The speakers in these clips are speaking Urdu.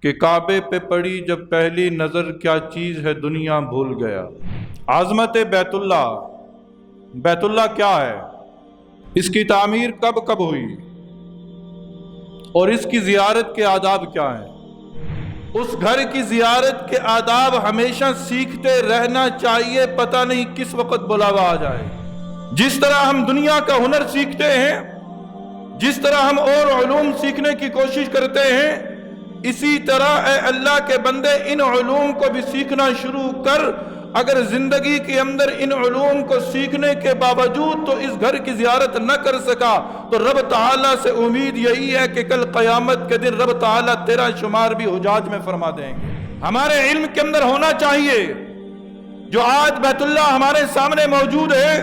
کہ کعبے پہ پڑی جب پہلی نظر کیا چیز ہے دنیا بھول گیا۔ عظمت بیت اللہ کیا ہے، اس کی تعمیر کب ہوئی اور اس کی زیارت کے آداب کیا ہیں۔ اس گھر کی زیارت کے آداب ہمیشہ سیکھتے رہنا چاہیے، پتہ نہیں کس وقت بلاوا آ جائے۔ جس طرح ہم دنیا کا ہنر سیکھتے ہیں، جس طرح ہم اور علوم سیکھنے کی کوشش کرتے ہیں، اسی طرح اے اللہ کے بندے ان علوم کو بھی سیکھنا شروع کر۔ اگر زندگی کے اندر ان علوم کو سیکھنے کے باوجود تو اس گھر کی زیارت نہ کر سکا تو رب تعالیٰ سے امید یہی ہے کہ کل قیامت کے دن رب تعالیٰ تیرا شمار بھی حجاج میں فرما دیں گے۔ ہمارے علم کے اندر ہونا چاہیے، جو آج بیت اللہ ہمارے سامنے موجود ہے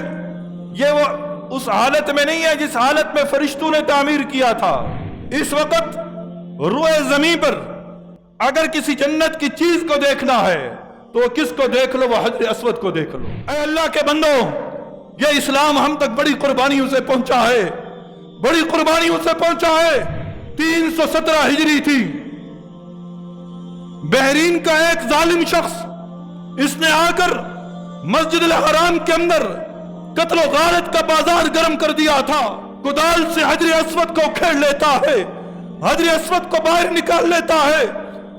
یہ وہ اس حالت میں نہیں ہے جس حالت میں فرشتوں نے تعمیر کیا تھا۔ اس وقت روئے زمین پر اگر کسی جنت کی چیز کو دیکھنا ہے تو وہ کس کو دیکھ لو، وہ حجر اسود کو دیکھ لو۔ اے اللہ کے بندوں، یہ اسلام ہم تک بڑی قربانیوں سے پہنچا ہے، بڑی قربانیوں سے پہنچا ہے۔ 317 ہجری تھی، بحرین کا ایک ظالم شخص اس نے آ کر مسجد الحرام کے اندر قتل و غارت کا بازار گرم کر دیا تھا۔ کدال سے حجر اسود کو کھیڑ لیتا ہے، حجر اسود کو باہر نکال لیتا ہے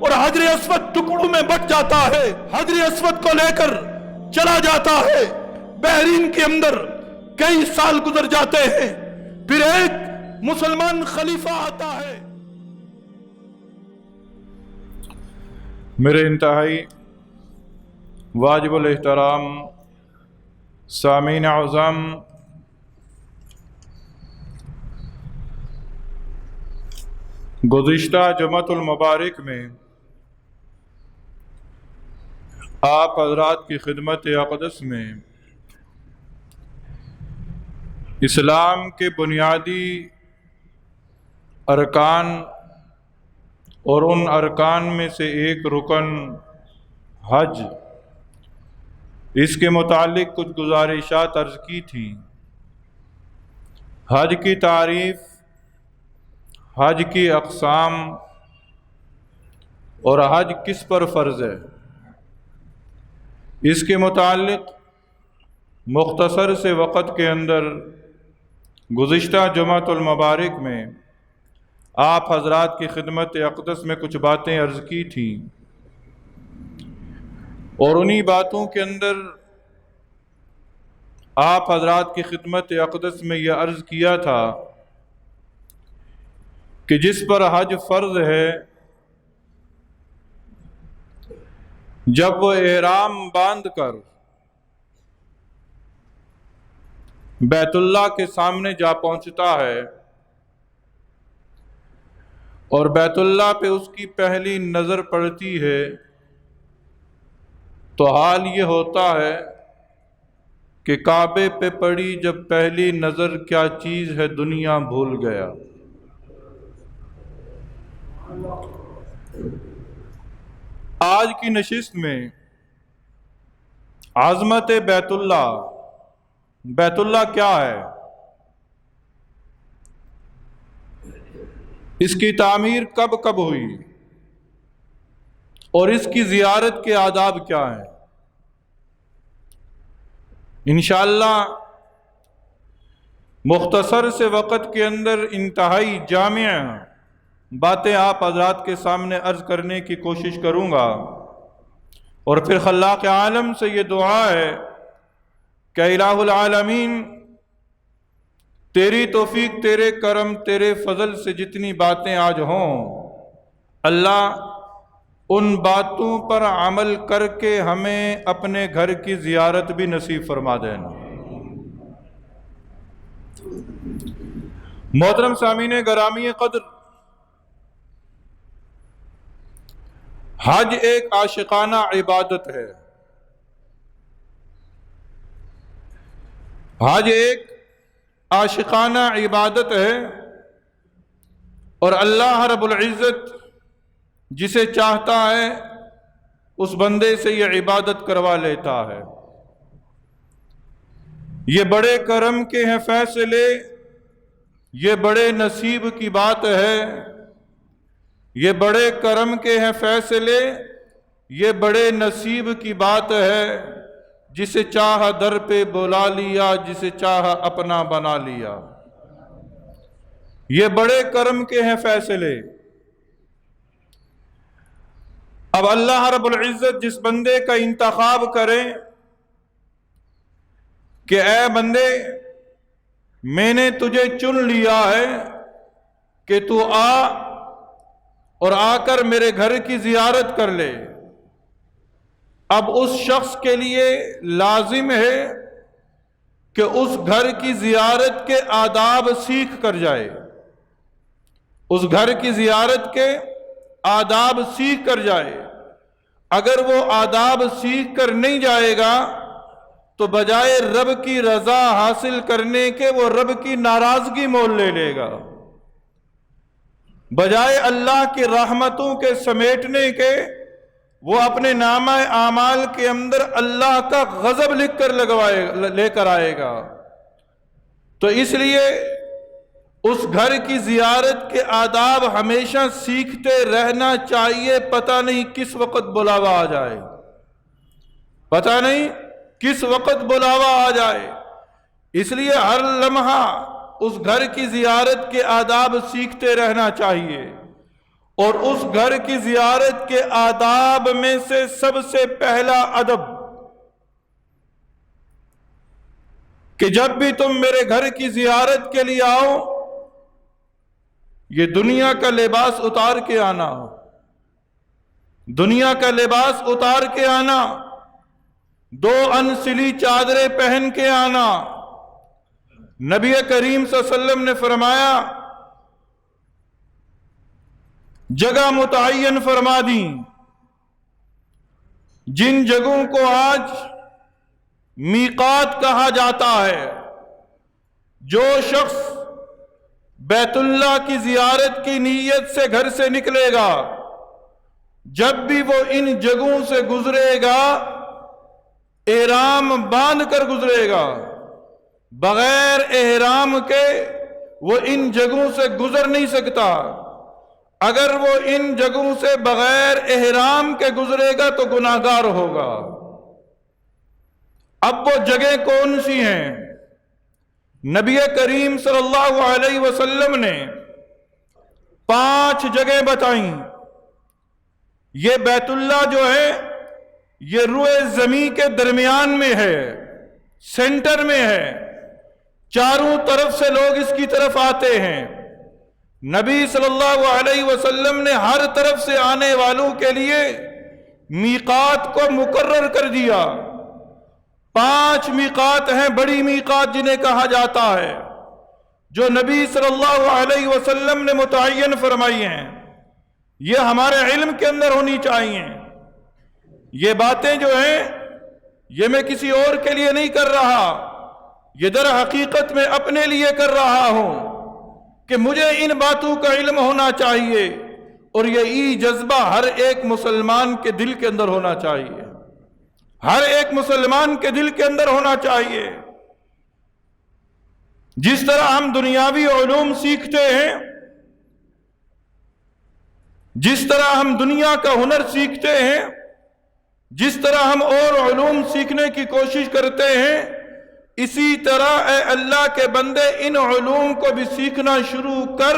اور حجر اسود ٹکڑوں میں بٹ جاتا ہے۔ حجر اسود کو لے کر چلا جاتا ہے، بحرین کے اندر کئی سال گزر جاتے ہیں، پھر ایک مسلمان خلیفہ آتا ہے۔ میرے انتہائی واجب الاحترام سامعین اعظم، گزشتہ جمعۃ المبارک میں آپ حضرات کی خدمت اقدس میں اسلام کے بنیادی ارکان اور ان ارکان میں سے ایک رکن حج، اس کے متعلق کچھ گزارشات عرض کی تھیں۔ حج کی تعریف، حج کی اقسام اور حج کس پر فرض ہے، اس کے متعلق مختصر سے وقت کے اندر گزشتہ جمعۃ المبارک میں آپ حضرات کی خدمت اقدس میں کچھ باتیں عرض کی تھیں، اور انہی باتوں کے اندر آپ حضرات کی خدمت اقدس میں یہ عرض کیا تھا کہ جس پر حج فرض ہے، جب وہ احرام باندھ کر بیت اللہ کے سامنے جا پہنچتا ہے اور بیت اللہ پہ اس کی پہلی نظر پڑتی ہے تو حال یہ ہوتا ہے کہ کعبے پہ پڑی جب پہلی نظر کیا چیز ہے دنیا بھول گیا۔ آج کی نشست میں عظمت بیت اللہ کیا ہے، اس کی تعمیر کب ہوئی اور اس کی زیارت کے آداب کیا ہیں، انشاءاللہ مختصر سے وقت کے اندر انتہائی جامع باتیں آپ حضرات کے سامنے عرض کرنے کی کوشش کروں گا، اور پھر خلاق عالم سے یہ دعا ہے کہ الہ العالمین تیری توفیق، تیرے کرم، تیرے فضل سے جتنی باتیں آج ہوں، اللہ ان باتوں پر عمل کر کے ہمیں اپنے گھر کی زیارت بھی نصیب فرما دینا۔ محترم سامعین گرامی قدر، حج ایک عاشقانہ عبادت ہے، حج ایک عاشقانہ عبادت ہے، اور اللہ رب العزت جسے چاہتا ہے اس بندے سے یہ عبادت کروا لیتا ہے۔ یہ بڑے کرم کے ہیں فیصلے، یہ بڑے نصیب کی بات ہے یہ بڑے کرم کے ہیں فیصلے، یہ بڑے نصیب کی بات ہے، جسے چاہا در پہ بلا لیا، جسے چاہا اپنا بنا لیا۔ یہ بڑے کرم کے ہیں فیصلے۔ اب اللہ رب العزت جس بندے کا انتخاب کرے کہ اے بندے میں نے تجھے چن لیا ہے کہ تو آ اور آ کر میرے گھر کی زیارت کر لے، اب اس شخص کے لیے لازم ہے کہ اس گھر کی زیارت کے آداب سیکھ کر جائے، اس گھر کی زیارت کے آداب سیکھ کر جائے۔ اگر وہ آداب سیکھ کر نہیں جائے گا تو بجائے رب کی رضا حاصل کرنے کے وہ رب کی ناراضگی مول لے لے گا، بجائے اللہ کی رحمتوں کے سمیٹنے کے وہ اپنے نامہ اعمال کے اندر اللہ کا غضب لکھ کر لے کر آئے گا۔ تو اس لیے اس گھر کی زیارت کے آداب ہمیشہ سیکھتے رہنا چاہیے، پتہ نہیں کس وقت بلاوا آ جائے، پتہ نہیں کس وقت بلاوا آ جائے۔ اس لیے ہر لمحہ اس گھر کی زیارت کے آداب سیکھتے رہنا چاہیے۔ اور اس گھر کی زیارت کے آداب میں سے سب سے پہلا ادب کہ جب بھی تم میرے گھر کی زیارت کے لیے آؤ، یہ دنیا کا لباس اتار کے آنا، دنیا کا لباس اتار کے آنا، 2 انسلی چادریں پہن کے آنا۔ نبی کریم صلی اللہ علیہ وسلم نے فرمایا، جگہ متعین فرما دی، جن جگہوں کو آج میقات کہا جاتا ہے، جو شخص بیت اللہ کی زیارت کی نیت سے گھر سے نکلے گا، جب بھی وہ ان جگہوں سے گزرے گا احرام باندھ کر گزرے گا، بغیر احرام کے وہ ان جگہوں سے گزر نہیں سکتا۔ اگر وہ ان جگہوں سے بغیر احرام کے گزرے گا تو گناہگار ہوگا۔ اب وہ جگہ کون سی ہیں؟ نبی کریم صلی اللہ علیہ وسلم نے 5 جگہ بتائیں۔ یہ بیت اللہ جو ہے یہ روئے زمین کے درمیان میں ہے، سینٹر میں ہے، چاروں طرف سے لوگ اس کی طرف آتے ہیں۔ نبی صلی اللہ علیہ وسلم نے ہر طرف سے آنے والوں کے لیے میقات کو مقرر کر دیا۔ 5 میقات ہیں، بڑی میقات جنہیں کہا جاتا ہے، جو نبی صلی اللہ علیہ وسلم نے متعین فرمائی ہیں۔ یہ ہمارے علم کے اندر ہونی چاہیے۔ یہ باتیں جو ہیں یہ میں کسی اور کے لیے نہیں کر رہا، یہ در حقیقت میں اپنے لیے کر رہا ہوں کہ مجھے ان باتوں کا علم ہونا چاہیے، اور یہی جذبہ ہر ایک مسلمان کے دل کے اندر ہونا چاہیے، ہر ایک مسلمان کے دل کے اندر ہونا چاہیے۔ جس طرح ہم دنیاوی علوم سیکھتے ہیں، جس طرح ہم دنیا کا ہنر سیکھتے ہیں، جس طرح ہم اور علوم سیکھنے کی کوشش کرتے ہیں، اسی طرح اے اللہ کے بندے ان علوم کو بھی سیکھنا شروع کر۔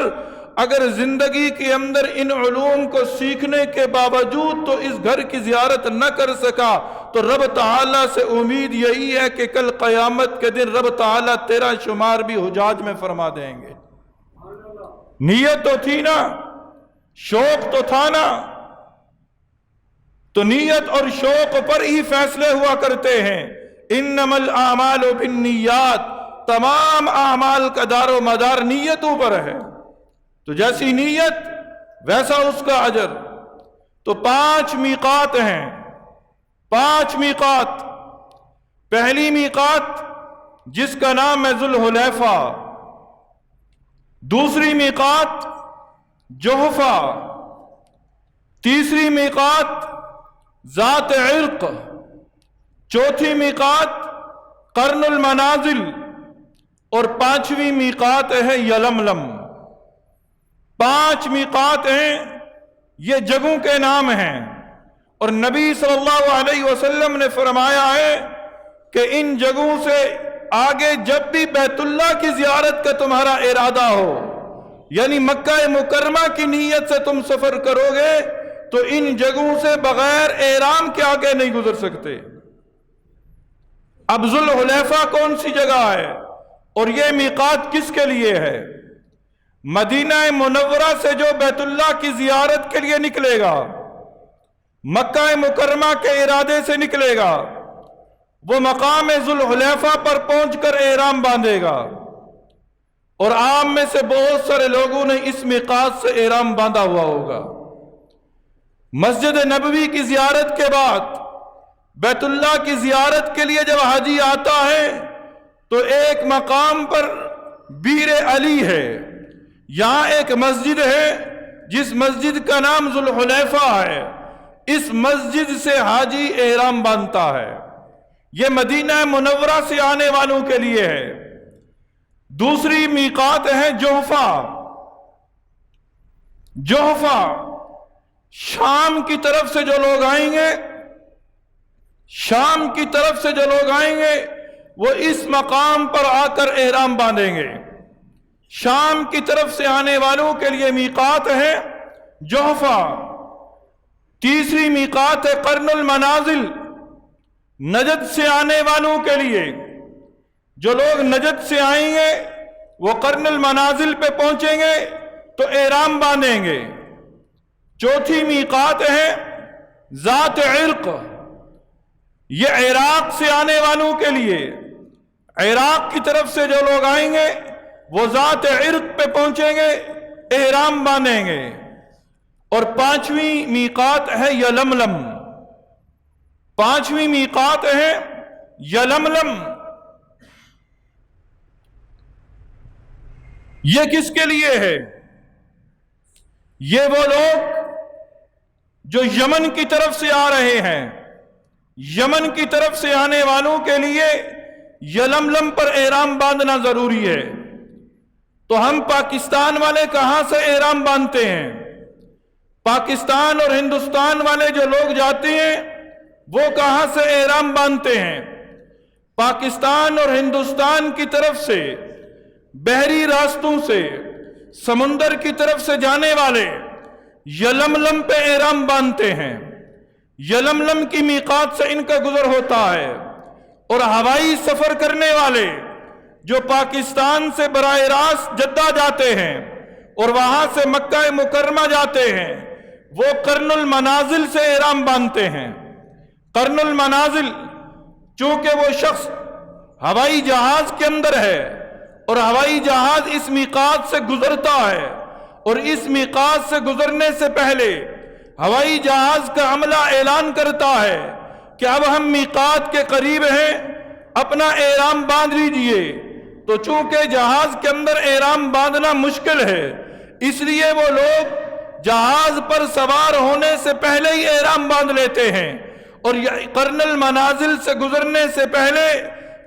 اگر زندگی کے اندر ان علوم کو سیکھنے کے باوجود تو اس گھر کی زیارت نہ کر سکا تو رب تعالیٰ سے امید یہی ہے کہ کل قیامت کے دن رب تعالیٰ تیرا شمار بھی حجاج میں فرما دیں گے۔ نیت تو تھی نا، شوق تو تھا نا، تو نیت اور شوق پر ہی فیصلے ہوا کرتے ہیں۔ انما الاعمال بالنیات، تمام اعمال کا دار و مدار نیتوں پر ہے، تو جیسی نیت ویسا اس کا اجر۔ تو 5 میقات ہیں، 5 میقات۔ پہلی میقات جس کا نام ہے ذوالحلیفہ، دوسری میقات جحفہ، تیسری میقات ذات عرق، چوتھی میقات قرن المنازل، اور 5ویں میقات ہے یلملم۔ 5 میقات ہیں یہ جگہوں کے نام ہیں، اور نبی صلی اللہ علیہ وسلم نے فرمایا ہے کہ ان جگہوں سے آگے جب بھی بیت اللہ کی زیارت کا تمہارا ارادہ ہو، یعنی مکہ مکرمہ کی نیت سے تم سفر کرو گے تو ان جگہوں سے بغیر احرام کے آگے نہیں گزر سکتے۔ اب ذوالحلیفہ کون سی جگہ ہے اور یہ میقات کس کے لیے ہے؟ مدینہ منورہ سے جو بیت اللہ کی زیارت کے لیے نکلے گا، مکہ مکرمہ کے ارادے سے نکلے گا، وہ مقام ذوالحلیفہ پر پہنچ کر احرام باندھے گا، اور عام میں سے بہت سارے لوگوں نے اس میقات سے احرام باندھا ہوا ہوگا۔ مسجد نبوی کی زیارت کے بعد بیت اللہ کی زیارت کے لیے جب حاجی آتا ہے تو ایک مقام پر بیر علی ہے، یہاں ایک مسجد ہے جس مسجد کا نام ذوالحلیفہ ہے، اس مسجد سے حاجی احرام باندھتا ہے۔ یہ مدینہ منورہ سے آنے والوں کے لیے ہے۔ دوسری میقات ہے جحفہ۔ جحفہ شام کی طرف سے جو لوگ آئیں گے، شام کی طرف سے جو لوگ آئیں گے وہ اس مقام پر آ کر احرام باندھیں گے۔ شام کی طرف سے آنے والوں کے لیے میقات ہے جحفہ۔ تیسری میقات ہے قرن المنازل، نجد سے آنے والوں کے لیے، جو لوگ نجد سے آئیں گے وہ قرن المنازل پہ پہنچیں گے تو احرام باندھیں گے۔ چوتھی میقات ہے ذات عرق، یہ عراق سے آنے والوں کے لیے، عراق کی طرف سے جو لوگ آئیں گے وہ ذات عرق پہ پہنچیں گے، احرام باندھیں گے۔ اور پانچویں میقات ہے یلملم، پانچویں میقات ہے یلملم۔ یہ کس کے لیے ہے؟ یہ وہ لوگ جو یمن کی طرف سے آ رہے ہیں، یمن کی طرف سے آنے والوں کے لیے یلملم پر احرام باندھنا ضروری ہے۔ تو ہم پاکستان والے کہاں سے احرام باندھتے ہیں؟ پاکستان اور ہندوستان والے جو لوگ جاتے ہیں وہ کہاں سے احرام باندھتے ہیں؟ پاکستان اور ہندوستان کی طرف سے بحری راستوں سے سمندر کی طرف سے جانے والے یلملم پہ احرام باندھتے ہیں۔ یلملم کی میقات سے ان کا گزر ہوتا ہے۔ اور ہوائی سفر کرنے والے جو پاکستان سے براہ راست جدہ جاتے ہیں اور وہاں سے مکہ مکرمہ جاتے ہیں، وہ قرن المنازل سے احرام باندھتے ہیں۔ قرن المنازل، چونکہ وہ شخص ہوائی جہاز کے اندر ہے اور ہوائی جہاز اس میقات سے گزرتا ہے، اور اس میقات سے گزرنے سے پہلے ہوائی جہاز کا عملہ اعلان کرتا ہے کہ اب ہم میقات کے قریب ہیں، اپنا احرام باندھ لیجئے۔ تو چونکہ جہاز کے اندر احرام باندھنا مشکل ہے، اس لیے وہ لوگ جہاز پر سوار ہونے سے پہلے ہی احرام باندھ لیتے ہیں، اور قرن المنازل سے گزرنے سے پہلے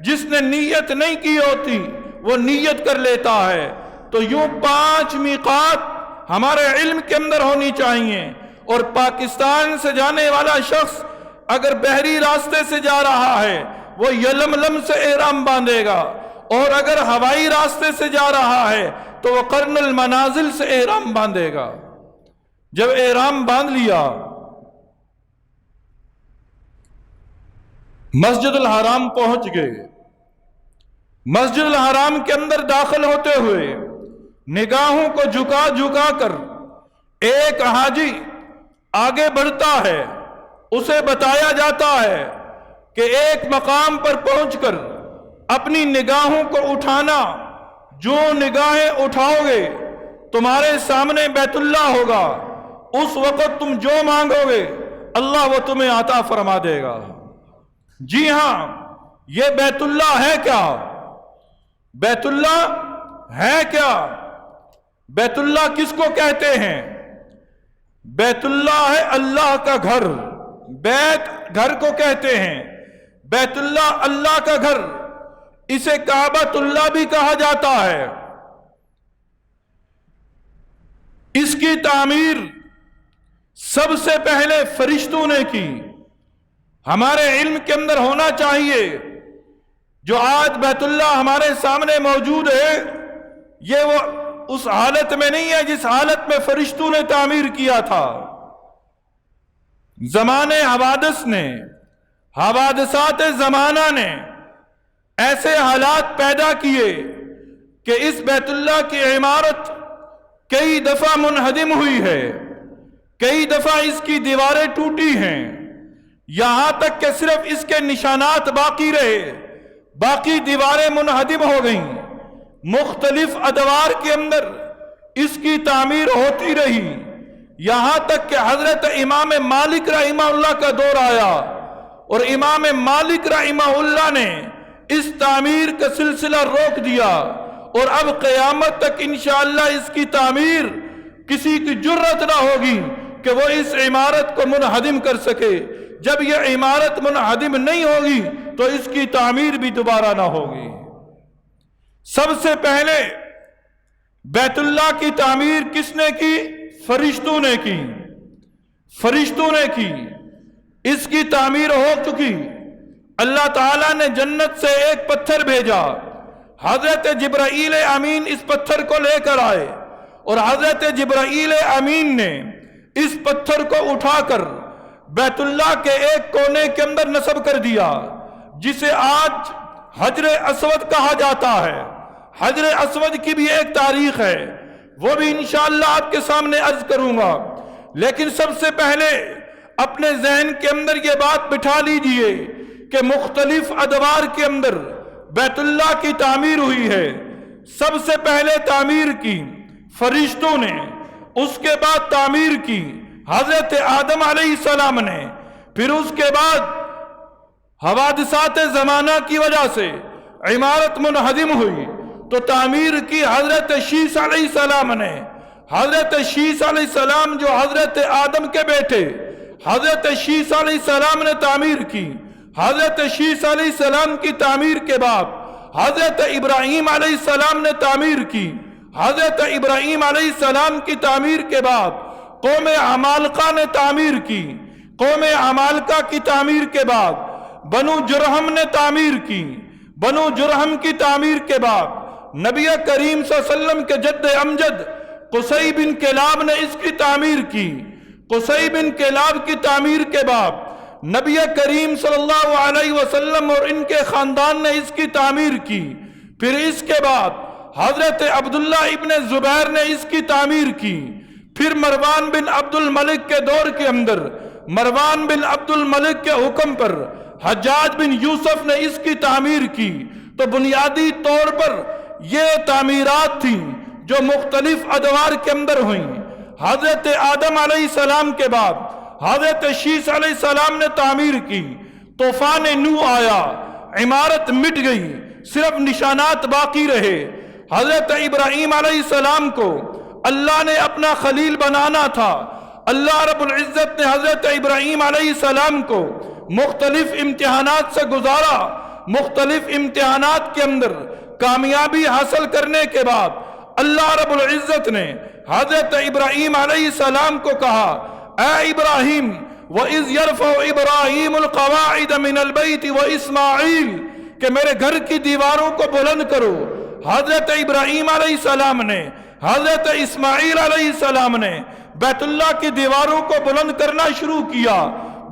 جس نے نیت نہیں کی ہوتی وہ نیت کر لیتا ہے۔ تو یوں 5 میقات ہمارے علم کے اندر ہونی چاہیے، اور پاکستان سے جانے والا شخص اگر بحری راستے سے جا رہا ہے وہ یلملم سے احرام باندھے گا، اور اگر ہوائی راستے سے جا رہا ہے تو وہ قرن المنازل سے احرام باندھے گا۔ جب احرام باندھ لیا، مسجد الحرام پہنچ گئے۔ مسجد الحرام کے اندر داخل ہوتے ہوئے نگاہوں کو جھکا جھکا کر ایک حاجی آگے بڑھتا ہے، اسے بتایا جاتا ہے کہ ایک مقام پر پہنچ کر اپنی نگاہوں کو اٹھانا، جو نگاہیں اٹھاؤ گے تمہارے سامنے بیت اللہ ہوگا، اس وقت تم جو مانگو گے اللہ وہ تمہیں عطا فرما دے گا۔ جی ہاں، یہ بیت اللہ ہے کیا؟ بیت اللہ ہے کیا؟ بیت اللہ کس کو کہتے ہیں؟ بیت اللہ ہے اللہ کا گھر، بیت گھر کو کہتے ہیں۔ بیت اللہ اللہ کا گھر، اسے کعبۃ اللہ بھی کہا جاتا ہے۔ اس کی تعمیر سب سے پہلے فرشتوں نے کی۔ ہمارے علم کے اندر ہونا چاہیے جو آج بیت اللہ ہمارے سامنے موجود ہے، یہ وہ اس حالت میں نہیں ہے جس حالت میں فرشتوں نے تعمیر کیا تھا۔ زمانے حوادث نے، حوادثات زمانہ نے ایسے حالات پیدا کیے کہ اس بیت اللہ کی عمارت کئی دفعہ منہدم ہوئی ہے، کئی دفعہ اس کی دیواریں ٹوٹی ہیں، یہاں تک کہ صرف اس کے نشانات باقی رہے، باقی دیواریں منہدم ہو گئیں۔ مختلف ادوار کے اندر اس کی تعمیر ہوتی رہی، یہاں تک کہ حضرت امام مالک رحمہ اللہ کا دور آیا اور امام مالک رحمہ اللہ نے اس تعمیر کا سلسلہ روک دیا، اور اب قیامت تک انشاءاللہ اس کی تعمیر کسی کی جرت نہ ہوگی کہ وہ اس عمارت کو منہدم کر سکے۔ جب یہ عمارت منہدم نہیں ہوگی تو اس کی تعمیر بھی دوبارہ نہ ہوگی۔ سب سے پہلے بیت اللہ کی تعمیر کس نے کی؟ فرشتوں نے کی، فرشتوں نے کی۔ اس کی تعمیر ہو چکی۔ اللہ تعالیٰ نے جنت سے ایک پتھر بھیجا، حضرت جبرائیل امین اس پتھر کو لے کر آئے، اور حضرت جبرائیل امین نے اس پتھر کو اٹھا کر بیت اللہ کے ایک کونے کے اندر نصب کر دیا، جسے آج حجر اسود کہا جاتا ہے۔ حجر اسود کی بھی ایک تاریخ ہے، وہ بھی انشاءاللہ آپ کے سامنے عرض کروں گا، لیکن سب سے پہلے اپنے ذہن کے اندر یہ بات بٹھا لیجئے کہ مختلف ادوار کے اندر بیت اللہ کی تعمیر ہوئی ہے۔ سب سے پہلے تعمیر کی فرشتوں نے، اس کے بعد تعمیر کی حضرت آدم علیہ السلام نے، پھر اس کے بعد حوادثات زمانہ کی وجہ سے عمارت منہدم ہوئی تو تعمیر کی حضرت شیس علیہ السلام نے۔ حضرت شیس علیہ السلام جو حضرت آدم کے بیٹے، حضرت شیس علیہ السلام نے تعمیر کی۔ حضرت شیس علیہ السلام کی تعمیر کے بعد حضرت ابراہیم علیہ السلام نے تعمیر کی۔ حضرت ابراہیم علیہ السلام کی تعمیر کے بعد قوم عمالقہ نے تعمیر کی۔ قوم عمالقہ کی تعمیر کے بعد بنو جرہم نے تعمیر کی۔ بنو جرہم کی تعمیر کے بعد نبی کریم صلی اللہ علیہ وسلم کے جد امجد قصی بن کلاب نے اس کی تعمیر کی۔ قصی بن کلاب کی تعمیر کے بعد نبی کریم صلی اللہ علیہ وسلم اور ان کے خاندان نے اس کی تعمیر کی۔ پھر اس کے بعد حضرت عبداللہ ابن زبیر نے اس کی تعمیر کی۔ پھر مروان بن عبد الملک کے دور کے اندر، مروان بن عبد الملک کے حکم پر حجاج بن یوسف نے اس کی تعمیر کی۔ تو بنیادی طور پر یہ تعمیرات تھیں جو مختلف ادوار کے اندر ہوئیں۔ حضرت آدم علیہ السلام کے بعد حضرت شیس علیہ السلام نے تعمیر کی، طوفان نوح آیا، عمارت مٹ گئی، صرف نشانات باقی رہے۔ حضرت ابراہیم علیہ السلام کو اللہ نے اپنا خلیل بنانا تھا۔ اللہ رب العزت نے حضرت ابراہیم علیہ السلام کو مختلف امتحانات سے گزارا۔ مختلف امتحانات کے اندر کامیابی حاصل کرنے کے بعد اللہ رب العزت نے حضرت ابراہیم علیہ السلام کو کہا، اے ابراہیم، وَإِذْ يَرْفَعُ إِبْرَاهِيمُ الْقَوَاعِدَ مِنَ الْبَيْتِ وَإِسْمَاعِيلُ، کہ میرے گھر کی دیواروں کو بلند کرو۔ حضرت ابراہیم علیہ السلام نے، حضرت اسماعیل علیہ السلام نے بیت اللہ کی دیواروں کو بلند کرنا شروع کیا۔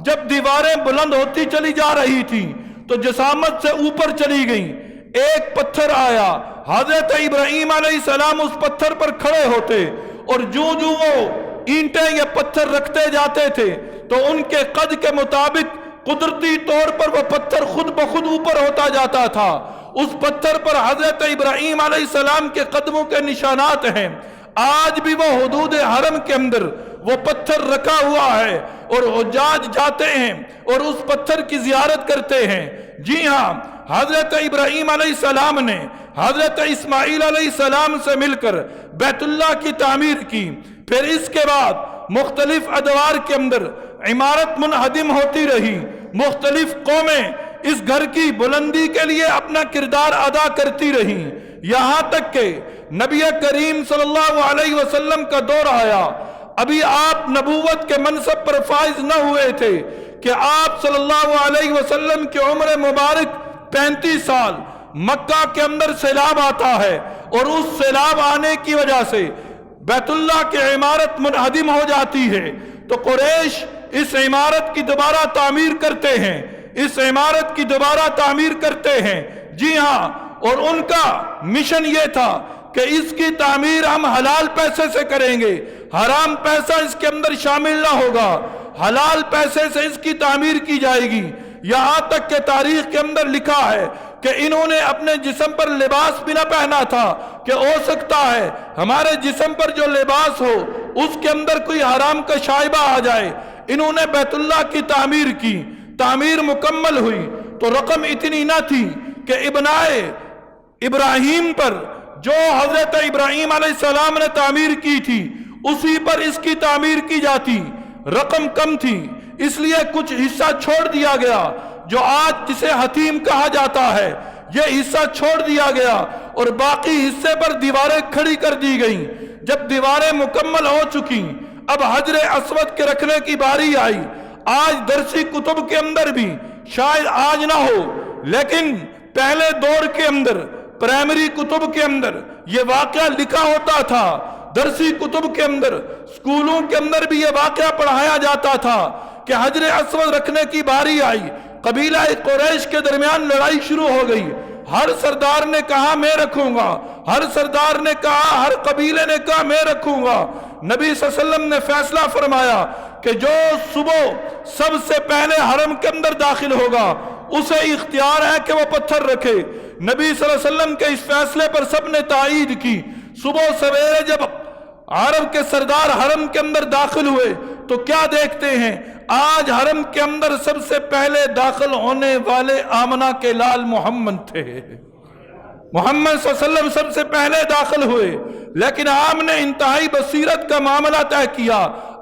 جب دیواریں بلند ہوتی چلی جا رہی تھی تو جسامت سے اوپر چلی گئیں۔ ایک پتھر آیا، حضرت ابراہیم علیہ السلام اس پتھر پر کھڑے ہوتے، اور جو وہ اینٹیں یا پتھر رکھتے جاتے تھے تو ان کے قد کے مطابق قدرتی طور پر وہ پتھر خود بخود اوپر ہوتا جاتا تھا۔ اس پتھر پر حضرت ابراہیم علیہ السلام کے قدموں کے نشانات ہیں۔ آج بھی وہ حدود حرم کے اندر وہ پتھر رکھا ہوا ہے، اور حجاج جاتے ہیں اور اس پتھر کی زیارت کرتے ہیں۔ جی ہاں، حضرت ابراہیم علیہ السلام نے حضرت اسماعیل علیہ السلام سے مل کر بیت اللہ کی تعمیر کی۔ پھر اس کے بعد مختلف ادوار کے اندر عمارت منہدم ہوتی رہی۔ مختلف قومیں اس گھر کی بلندی کے لیے اپنا کردار ادا کرتی رہی، یہاں تک کہ نبی کریم صلی اللہ علیہ وسلم کا دور آیا۔ ابھی آپ نبوت کے منصب پر فائز نہ ہوئے تھے کہ آپ صلی اللہ علیہ وسلم کی عمر مبارک 35 سال، مکہ کے اندر سیلاب آتا ہے، اور اس سیلاب آنے کی وجہ سے بیت اللہ کی عمارت منہدم ہو جاتی ہے، تو قریش اس عمارت کی دوبارہ تعمیر کرتے ہیں، اس عمارت کی دوبارہ تعمیر کرتے ہیں۔ جی ہاں، اور ان کا مشن یہ تھا کہ اس کی تعمیر ہم حلال پیسے سے کریں گے، حرام پیسہ اس کے اندر شامل نہ ہوگا، حلال پیسے سے اس کی تعمیر کی جائے گی۔ یہاں تک کہ تاریخ کے اندر لکھا ہے کہ انہوں نے اپنے جسم پر لباس بھی نہ پہنا تھا کہ ہو سکتا ہے ہمارے جسم پر جو لباس ہو اس کے اندر کوئی حرام کا شائبہ آ جائے۔ انہوں نے بیت اللہ کی تعمیر کی، تعمیر مکمل ہوئی تو رقم اتنی نہ تھی کہ ابنائے ابراہیم پر جو حضرت ابراہیم علیہ السلام نے تعمیر کی تھی اسی پر اس کی تعمیر کی جاتی، رقم کم تھی، اس لیے کچھ حصہ چھوڑ دیا گیا جو آج جسے حتیم کہا جاتا ہے، یہ حصہ چھوڑ دیا گیا اور باقی حصے پر دیواریں کھڑی کر دی گئیں۔ جب دیواریں مکمل ہو چکی، اب حجر اسود کے رکھنے کی باری آئی۔ آج درسی کتب کے اندر بھی شاید آج نہ ہو، لیکن پہلے دور کے اندر پرائمری کتب کے اندر یہ واقعہ لکھا ہوتا تھا، درسی کتب کے اندر، اسکولوں کے اندر بھی یہ واقعہ پڑھایا جاتا تھا کہ حجر اسود رکھنے کی باری آئی، قبیلہ قریش کے درمیان لڑائی شروع ہو گئی، ہر سردار نے کہا میں رکھوں گا، ہر سردار نے کہا، ہر قبیلے نے کہا میں رکھوں گا۔ نبی صلی اللہ علیہ وسلم نے فیصلہ فرمایا کہ جو صبح سب سے پہلے حرم کے اندر داخل ہوگا اسے اختیار ہے کہ وہ پتھر رکھے۔ نبی صلی اللہ علیہ وسلم کے اس فیصلے پر سب نے تائید کی۔ صبح سویرے جب عرب کے سردار حرم کے اندر داخل ہوئے تو کیا دیکھتے ہیں؟ آج حرم کے اندر سب سے پہلے داخل ہونے والے آمنہ کے لال محمد تھے۔ محمد صلی اللہ علیہ وسلم سب سے پہلے داخل ہوئے، لیکن آپ نے انتہائی بصیرت کا معاملہ طے کیا۔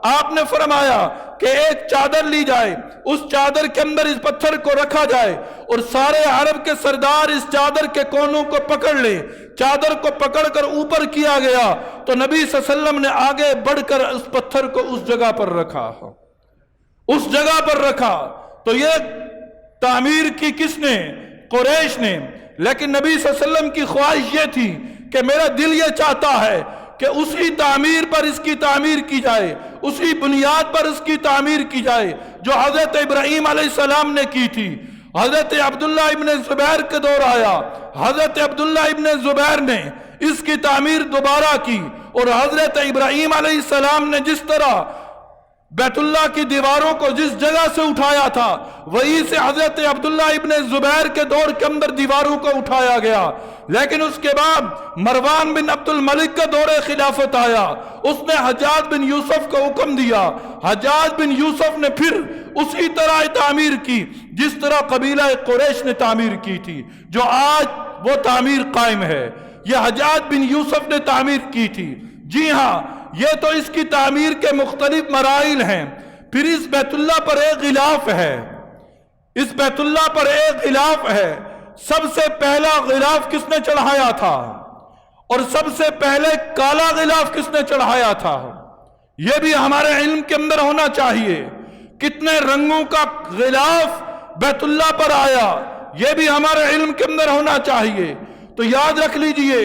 آپ نے فرمایا کہ ایک چادر لی جائے، اس چادر کے اندر اس پتھر کو رکھا جائے اور سارے عرب کے سردار اس چادر کے کونوں کو پکڑ لیں۔ چادر کو پکڑ کر اوپر کیا گیا تو نبی صلی اللہ علیہ وسلم نے آگے بڑھ کر اس پتھر کو اس جگہ پر رکھا، اس جگہ پر رکھا۔ تو یہ تعمیر کی کس نے؟ قریش نے۔ لیکن نبی صلی اللہ علیہ وسلم کی خواہش یہ تھی کہ میرا دل یہ چاہتا ہے کہ اسی تعمیر پر اس کی تعمیر کی جائے، اسی بنیاد پر اس کی تعمیر کی جائے جو حضرت ابراہیم علیہ السلام نے کی تھی۔ حضرت عبداللہ ابن زبیر کے دور آیا، حضرت عبداللہ ابن زبیر نے اس کی تعمیر دوبارہ کی، اور حضرت ابراہیم علیہ السلام نے جس طرح بیت اللہ کی دیواروں کو جس جگہ سے اٹھایا تھا وہی سے حضرت عبداللہ ابن زبیر کے دور کے اندر دیواروں کو اٹھایا گیا۔ لیکن اس کے بعد مروان بن عبد الملک کا دور خلافت آیا، اس نے حجاج بن یوسف کو حکم دیا، حجاج بن یوسف نے پھر اسی طرح تعمیر کی جس طرح قبیلہ قریش نے تعمیر کی تھی، جو آج وہ تعمیر قائم ہے، یہ حجاج بن یوسف نے تعمیر کی تھی۔ جی ہاں، یہ تو اس کی تعمیر کے مختلف مراحل ہیں۔ پھر اس بیت اللہ پر ایک غلاف ہے، اس بیت اللہ پر ایک غلاف ہے۔ سب سے پہلا غلاف کس نے چڑھایا تھا؟ اور سب سے پہلے کالا غلاف کس نے چڑھایا تھا؟ یہ بھی ہمارے علم کے اندر ہونا چاہیے۔ کتنے رنگوں کا غلاف بیت اللہ پر آیا، یہ بھی ہمارے علم کے اندر ہونا چاہیے۔ تو یاد رکھ لیجئے،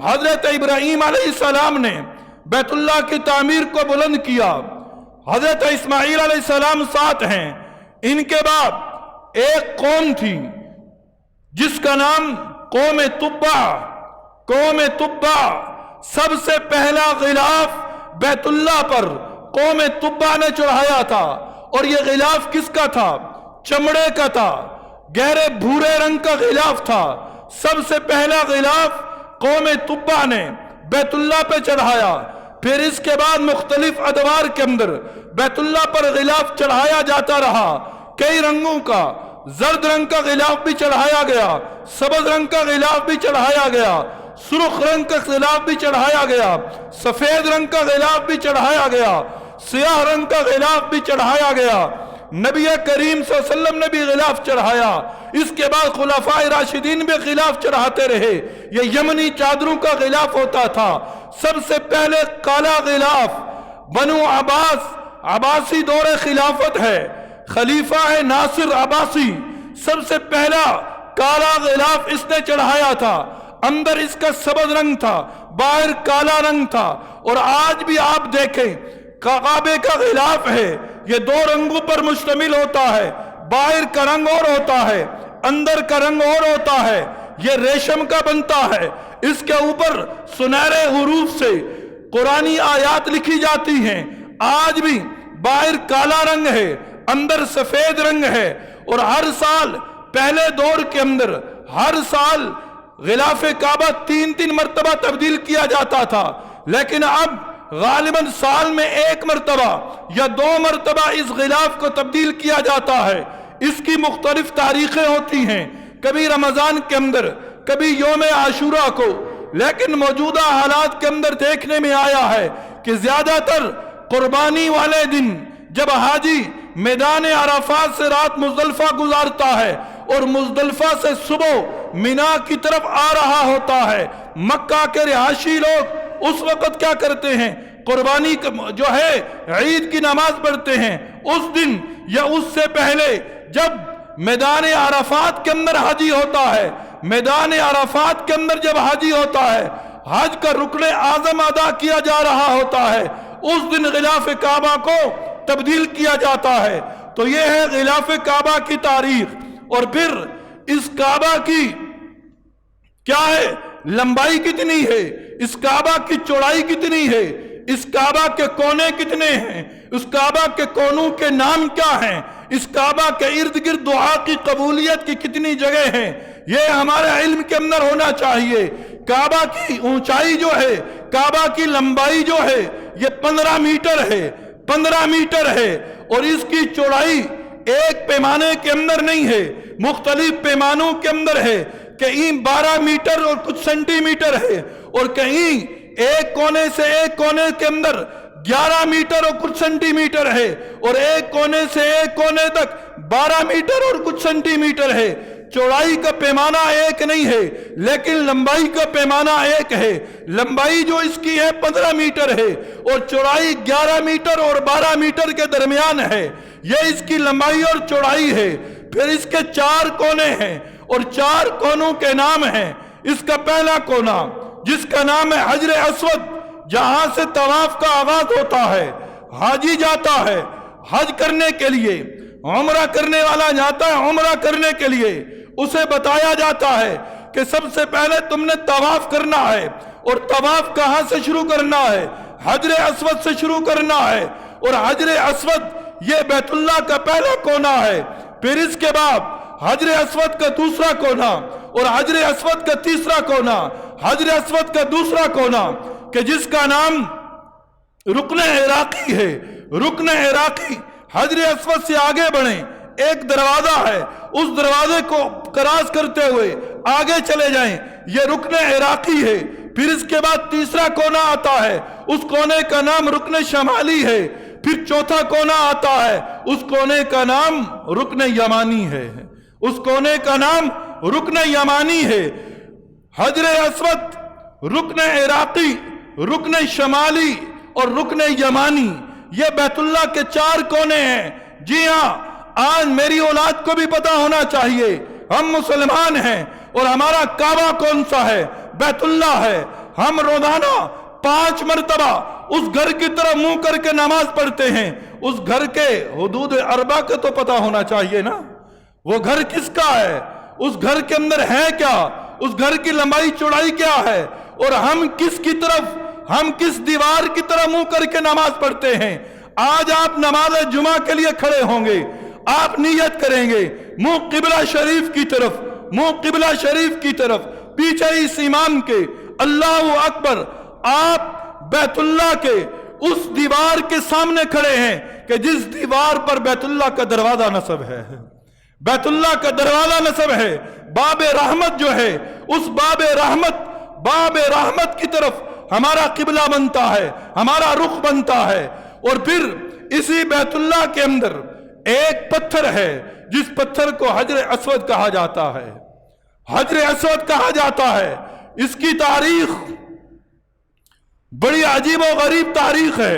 حضرت ابراہیم علیہ السلام نے بیت اللہ کی تعمیر کو بلند کیا، حضرت اسماعیل علیہ السلام ساتھ ہیں۔ ان کے بعد ایک قوم تھی جس کا نام قوم تبع، قوم تبع سب سے پہلا غلاف بیت اللہ پر قوم تبع نے چڑھایا تھا، اور یہ غلاف کس کا تھا؟ چمڑے کا تھا، گہرے بھورے رنگ کا غلاف تھا۔ سب سے پہلا غلاف قوم تبع نے بیت اللہ پہ چڑھایا۔ پھر اس کے بعد مختلف ادوار کے اندر بیت اللہ پر غلاف چڑھایا جاتا رہا، کئی رنگوں کا، زرد رنگ کا غلاف بھی چڑھایا گیا، سبز رنگ کا غلاف بھی چڑھایا گیا، سرخ رنگ کا غلاف بھی چڑھایا گیا، سفید رنگ کا غلاف بھی چڑھایا گیا، سیاہ رنگ کا غلاف بھی چڑھایا گیا۔ نبی کریم صلی اللہ علیہ وسلم نے بھی غلاف چڑھایا۔ اس کے بعد خلفائے راشدین بھی غلاف چڑھاتے رہے۔ یہ یمنی چادروں کا غلاف ہوتا تھا۔ سب سے پہلے کالا غلاف بنو عباس، عباسی دور خلافت ہے، خلیفہ ہے ناصر عباسی، سب سے پہلا کالا غلاف اس نے چڑھایا تھا، اندر اس کا سبز رنگ تھا، باہر کالا رنگ تھا۔ اور آج بھی آپ دیکھیں کعبے کا غلاف ہے، یہ دو رنگوں پر مشتمل ہوتا ہے، باہر کا رنگ اور ہوتا ہے، اندر کا رنگ اور ہوتا ہے، یہ ریشم کا بنتا ہے، اس کے اوپر سنہرے حروف سے قرآنی آیات لکھی جاتی ہیں۔ آج بھی باہر کالا رنگ ہے، اندر سفید رنگ ہے، اور ہر سال پہلے دور کے اندر ہر سال غلاف کعبہ 3 مرتبہ تبدیل کیا جاتا تھا، لیکن اب غالباً سال میں 1 مرتبہ یا 2 مرتبہ اس غلاف کو تبدیل کیا جاتا ہے۔ اس کی مختلف تاریخیں ہوتی ہیں، کبھی رمضان کے اندر، کبھی یوم عاشوراء کو، لیکن موجودہ حالات کے اندر دیکھنے میں آیا ہے کہ زیادہ تر قربانی والے دن جب حاجی میدان عرفات سے رات مزدلفہ گزارتا ہے اور مزدلفہ سے صبح مینا کی طرف آ رہا ہوتا ہے، مکہ کے رہائشی لوگ اس وقت کیا کرتے ہیں؟ قربانی جو ہے عید کی نماز پڑھتے ہیں۔ اس دن یا اس سے پہلے جب میدان عرفات کے اندر حاجی ہوتا ہے، میدان عرفات کے اندر جب حاجی ہوتا ہے، حج کا رکن اعظم ادا کیا جا رہا ہوتا ہے، اس دن غلاف کعبہ کو تبدیل کیا جاتا ہے۔ تو یہ ہے غلاف کعبہ کی تاریخ۔ اور پھر اس کعبہ کی کیا ہے؟ لمبائی کتنی ہے؟ اس کعبہ کی چوڑائی کتنی ہے؟ اس کعبہ کے کونے کتنے ہیں؟ اس کعبہ کے کونوں کے نام کیا ہیں؟ اس کعبہ کے ارد گرد دعا کی قبولیت کی کتنی جگہ ہیں؟ یہ ہمارے علم کے اندر ہونا چاہیے۔ کعبہ کی اونچائی جو ہے، کعبہ کی لمبائی جو ہے، یہ 15 میٹر ہے، 15 میٹر ہے، اور اس کی چوڑائی ایک پیمانے کے اندر نہیں ہے، مختلف پیمانوں کے اندر ہے۔ کہیں 12 میٹر اور کچھ سینٹی میٹر ہے، اور کہیں ایک کونے سے ایک کونے کے اندر 11 میٹر اور کچھ سینٹی میٹر ہے، اور ایک کونے سے ایک کونے تک 12 میٹر اور کچھ سینٹی میٹر ہے۔ چوڑائی کا پیمانہ ایک نہیں ہے، لیکن لمبائی کا پیمانہ ایک ہے۔ لمبائی جو اس کی ہے 15 میٹر ہے، اور چوڑائی 11 میٹر اور 12 میٹر کے درمیان ہے۔ یہ اس کی لمبائی اور چوڑائی ہے۔ پھر اس کے 4 کونے ہیں، اور 4 کونوں کے نام ہیں۔ اس کا پہلا کونا جس کا نام ہے حجر اسود، جہاں سے طواف کا آغاز ہوتا ہے، حاجی جاتا ہے حج کرنے کے لیے، عمرہ کرنے والا جاتا ہے عمرہ کرنے کے لیے، اسے بتایا جاتا ہے کہ سب سے پہلے تم نے طواف کرنا ہے، اور طواف کہاں سے شروع کرنا ہے؟ حجر اسود سے شروع کرنا ہے، اور حجر اسود یہ بیت اللہ کا پہلا کونا ہے۔ پھر اس کے بعد حجر اسود کا دوسرا کونا، اور حجر اسود کا تیسرا کونا، حجر اسود کا دوسرا کونا کہ جس کا نام رکن عراقی ہے۔ رکن عراقی، حجر اسود سے آگے بڑھیں، ایک دروازہ ہے، اس دروازے کو کراس کرتے ہوئے آگے چلے جائیں، یہ رکن عراقی ہے۔ پھر اس کے بعد تیسرا کونا آتا ہے، اس کونے کا نام رکن شمالی ہے۔ پھر چوتھا کونا آتا ہے، اس کونے کا نام رکن یمانی ہے، اس کونے کا نام رکن یمانی ہے۔ حجر اسود، رکن عراقی، رکن شمالی اور رکن یمانی، یہ بیت اللہ کے 4 کونے ہیں۔ جی ہاں، آج میری اولاد کو بھی پتا ہونا چاہیے، ہم مسلمان ہیں اور ہمارا کعبہ کون سا ہے؟ بیت اللہ ہے۔ ہم روزانہ 5 مرتبہ اس گھر کی طرف منہ کر کے نماز پڑھتے ہیں۔ اس گھر کے حدود اربع کا تو پتا ہونا چاہیے نا، وہ گھر کس کا ہے، اس گھر کے اندر ہے کیا، اس گھر کی لمبائی چوڑائی کیا ہے، اور ہم کس دیوار کی طرف منہ کر کے نماز پڑھتے ہیں۔ آج آپ نماز جمعہ کے لیے کھڑے ہوں گے، آپ نیت کریں گے منہ قبلہ شریف کی طرف، منہ قبلہ شریف کی طرف، پیچھے اس امام کے اللہ اکبر، آپ بیت اللہ کے اس دیوار کے سامنے کھڑے ہیں کہ جس دیوار پر بیت اللہ کا دروازہ نصب ہے، بیت اللہ کا دروازہ نصب ہے۔ باب رحمت جو ہے، اس باب رحمت کی طرف ہمارا قبلہ بنتا ہے، ہمارا رخ بنتا ہے۔ اور پھر اسی بیت اللہ کے اندر ایک پتھر ہے جس پتھر کو حجر اسود کہا جاتا ہے، حجر اسود کہا جاتا ہے۔ اس کی تاریخ بڑی عجیب و غریب تاریخ ہے۔